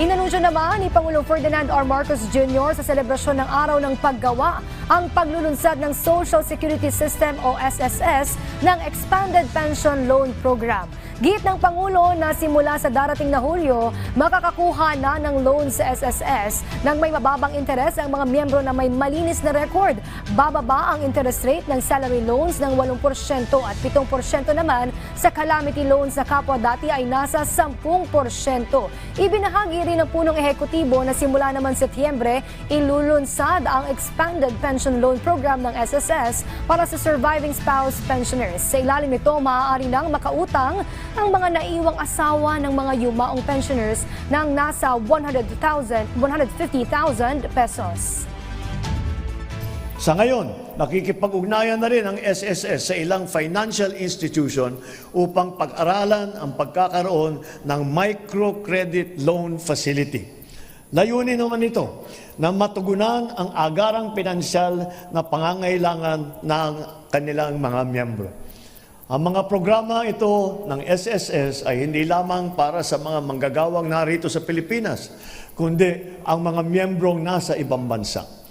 Inanunsyo naman ni Pangulong Ferdinand R. Marcos Jr. sa selebrasyon ng Araw ng Paggawa ang paglulunsad ng Social Security System o SSS ng Expanded Pension Loan Program. Git ng Pangulo na simula sa darating na Hulyo, makakakuha na ng loan sa SSS nang may mababang interes ang mga miyembro na may malinis na record. Bababa ang interest rate ng salary loans ng 8% at 7% naman sa calamity loans na kapwa dati ay nasa 10%. Ibinahagi rin ng punong ehekutibo na simula naman Setyembre, ilulunsad ang Expanded Pension Loan Program ng SSS para sa surviving spouse pensioners. Sa ilalim nito, maaari nang makautang ang mga naiwang asawa ng mga yumaong pensioners ng nasa 150,000 pesos. Sa ngayon, nakikipag-ugnayan na rin ang SSS sa ilang financial institution upang pag-aralan ang pagkakaroon ng microcredit loan facility. Layunin naman ito na matugunan ang agarang pinansyal na pangangailangan ng kanilang mga miyembro. Ang mga programa ito ng SSS ay hindi lamang para sa mga manggagawang narito sa Pilipinas, kundi ang mga miyembrong nasa ibang bansa.